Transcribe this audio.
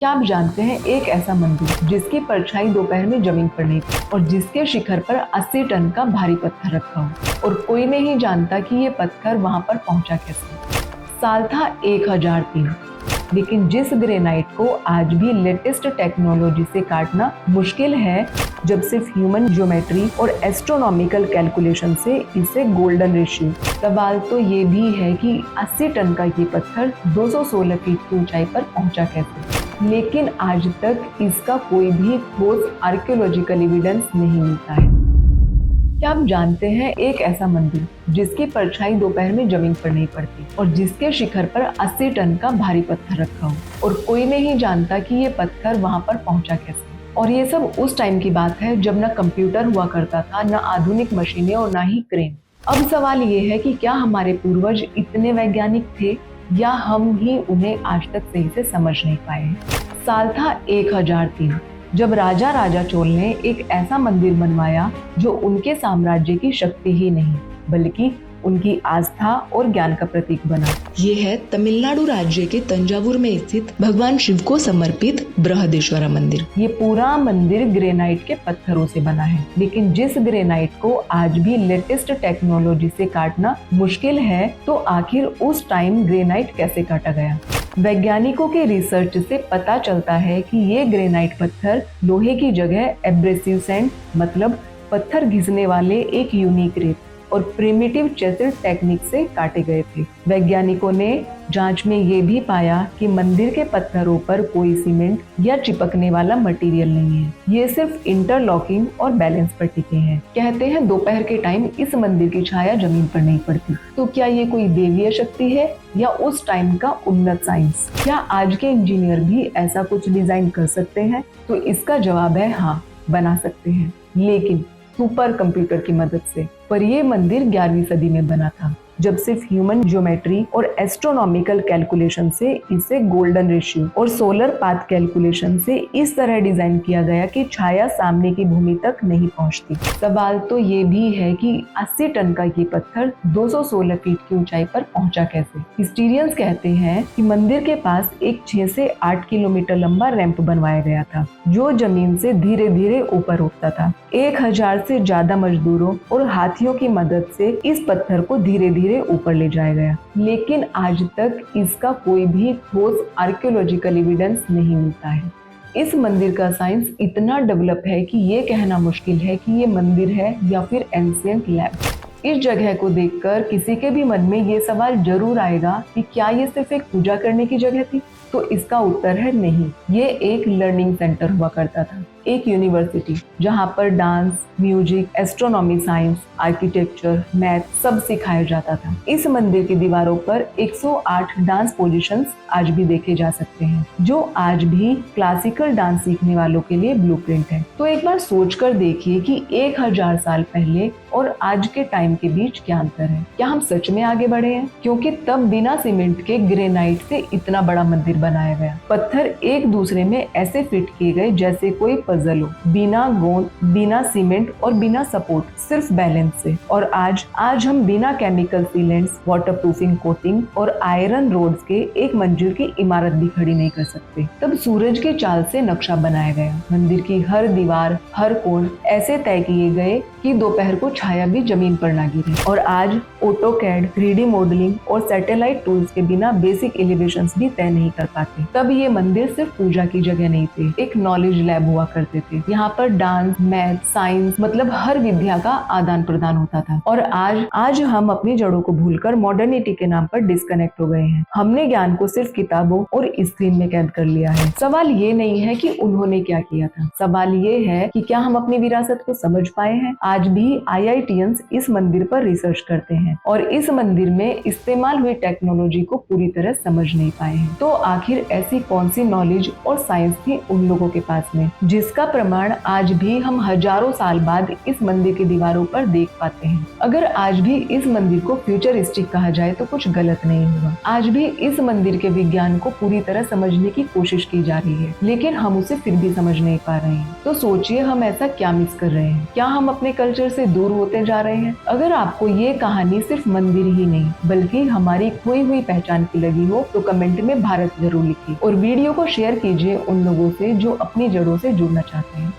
क्या आप जानते हैं एक ऐसा मंदिर जिसकी परछाई दोपहर में जमीन पर नहीं थी और जिसके शिखर पर 80 टन का भारी पत्थर रखा हो और कोई नहीं जानता कि ये पत्थर वहां पर पहुंचा कैसे। साल था 1003, लेकिन जिस ग्रेनाइट को आज भी लेटेस्ट टेक्नोलॉजी से काटना मुश्किल है, जब सिर्फ ह्यूमन ज्योमेट्री और एस्ट्रोनॉमिकल कैलकुलेशन से इसे गोल्डन रेशियो। सवाल तो ये भी है कि 80 टन का ये पत्थर 216 फीट की ऊंचाई पर पहुंचा कैसे, लेकिन आज तक इसका कोई भी ठोस आर्कियोलॉजिकल एविडेंस नहीं मिलता है। क्या आप जानते हैं एक ऐसा मंदिर जिसकी परछाई दोपहर में जमीन पर नहीं पड़ती और जिसके शिखर पर 80 टन का भारी पत्थर रखा हो और कोई नहीं जानता कि ये पत्थर वहां पर पहुंचा कैसे। और ये सब उस टाइम की बात है जब न कंप्यूटर हुआ करता था, न आधुनिक मशीनें और न ही क्रेन। अब सवाल ये है कि क्या हमारे पूर्वज इतने वैज्ञानिक थे या हम ही उन्हें आज तक सही से समझ नहीं पाए। साल था 1003, जब राजा राजा चोल ने एक ऐसा मंदिर बनवाया जो उनके साम्राज्य की शक्ति ही नहीं बल्कि उनकी आस्था और ज्ञान का प्रतीक बना। ये है तमिलनाडु राज्य के तंजावुर में स्थित भगवान शिव को समर्पित बृहदेश्वरा मंदिर। ये पूरा मंदिर ग्रेनाइट के पत्थरों से बना है, लेकिन जिस ग्रेनाइट को आज भी लेटेस्ट टेक्नोलॉजी से काटना मुश्किल है, तो आखिर उस टाइम ग्रेनाइट कैसे काटा गया। वैज्ञानिकों के रिसर्च से पता चलता है कि ये ग्रेनाइट पत्थर लोहे की जगह एब्रेसिव सैंड मतलब पत्थर घिसने वाले एक यूनिक रेत और प्रिमिटिव चेसिल टेक्निक से काटे गए थे। वैज्ञानिकों ने जांच में ये भी पाया कि मंदिर के पत्थरों पर कोई सीमेंट या चिपकने वाला मटेरियल नहीं है, ये सिर्फ इंटरलॉकिंग और बैलेंस पर टिके हैं। कहते हैं दोपहर के टाइम इस मंदिर की छाया जमीन पर नहीं पड़ती। तो क्या ये कोई देवीय शक्ति है या उस टाइम का उन्नत साइंस? क्या आज के इंजीनियर भी ऐसा कुछ डिजाइन कर सकते हैं? तो इसका जवाब है हाँ, बना सकते हैं, लेकिन सुपर कंप्यूटर की मदद से। पर ये मंदिर 11वीं सदी में बना था, जब सिर्फ ह्यूमन ज्योमेट्री और एस्ट्रोनॉमिकल कैलकुलेशन से इसे गोल्डन रेशियो और सोलर पाथ कैलकुलेशन से इस तरह डिजाइन किया गया कि छाया सामने की भूमि तक नहीं पहुंचती। सवाल तो ये भी है कि 80 टन का ये पत्थर 216 फीट की ऊंचाई पर पहुंचा कैसे। हिस्टोरियंस कहते हैं कि मंदिर के पास एक 6 से 8 किलोमीटर लंबा रैंप बनवाया गया था, जो जमीन से धीरे धीरे ऊपर उठता था। 1000 से ज्यादा मजदूरों और हाथियों की मदद से इस पत्थर को धीरे धीरे ऊपर ले जाया गया, लेकिन आज तक इसका कोई भी ठोस आर्कियोलॉजिकल एविडेंस नहीं मिलता है। इस मंदिर का साइंस इतना डेवलप है कि ये कहना मुश्किल है कि ये मंदिर है या फिर एंशिएंट लैब। इस जगह को देखकर किसी के भी मन में ये सवाल जरूर आएगा कि क्या ये सिर्फ एक पूजा करने की जगह थी? तो इसका उत्तर है नहीं, ये एक लर्निंग सेंटर हुआ करता था, एक यूनिवर्सिटी जहाँ पर dance, music, astronomy, science, architecture, math सब सिखाया जाता था। इस मंदिर की दीवारों पर 108 डांस पोजीशंस आज भी देखे जा सकते हैं, जो आज भी क्लासिकल डांस सीखने वालों के लिए ब्लूप्रिंट है। तो एक बार सोचकर देखिए कि 1000 साल पहले और आज के टाइम के बीच क्या अंतर है। क्या हम सच में आगे बढ़े हैं? क्योंकि तब बिना सीमेंट के ग्रेनाइट से इतना बड़ा मंदिर बनाया गया। पत्थर एक दूसरे में ऐसे फिट किए गए जैसे कोई पजल हो, बिना गोंद, बिना सीमेंट और बिना सपोर्ट, सिर्फ बैलेंस से। और आज हम बिना केमिकल सीलेंट्स, वाटरप्रूफिंग कोटिंग और आयरन रोड्स के एक मंजिल की इमारत भी खड़ी नहीं कर सकते। तब सूरज की चाल से नक्शा बनाया गया। मंदिर की हर दीवार, हर कोण ऐसे तय किए गए कि दोपहर को छाया भी जमीन पर ना गिरे। और आज ऑटोकैड, 3D मॉडलिंग और सैटेलाइट टूल्स के बिना बेसिक एलिवेशंस भी तय नहीं कर पाते। तब ये मंदिर सिर्फ पूजा की जगह नहीं थे, एक नॉलेज लैब हुआ करते थे। यहाँ पर डांस, मैथ, साइंस मतलब हर विद्या का आदान प्रदान होता था। और आज हम अपनी जड़ों को भूलकर मॉडर्निटी के नाम पर डिस्कनेक्ट हो गए हैं। हमने ज्ञान को सिर्फ किताबों और स्क्रीन में कैद कर लिया है। सवाल ये नहीं है कि उन्होंने क्या किया था, सवाल ये है कि क्या हम अपनी विरासत को समझ पाए हैं। आज भी IITians इस मंदिर पर रिसर्च करते हैं और इस मंदिर में इस्तेमाल हुई टेक्नोलॉजी को पूरी तरह समझ नहीं पाए हैं। तो आखिर ऐसी कौन सी नॉलेज और साइंस थी उन लोगों के पास में, जिसका प्रमाण आज भी हम हजारों साल बाद इस मंदिर की दीवारों पर देख पाते हैं। अगर आज भी इस मंदिर को फ्यूचरिस्टिक कहा जाए तो कुछ गलत नहीं होगा। आज भी इस मंदिर के विज्ञान को पूरी तरह समझने की कोशिश की जा रही है, लेकिन हम उसे फिर भी समझ नहीं पा रहे हैं। तो सोचिए, हम ऐसा क्या मिस कर रहे हैं? क्या हम अपने कल्चर से दूर होते जा रहे हैं? अगर आपको ये कहानी कहानी सिर्फ मंदिर ही नहीं बल्कि हमारी खोई हुई पहचान की लगी हो तो कमेंट में भारत जरूर लिखिए और वीडियो को शेयर कीजिए उन लोगों से जो अपनी जड़ों से जुड़ना चाहते हैं।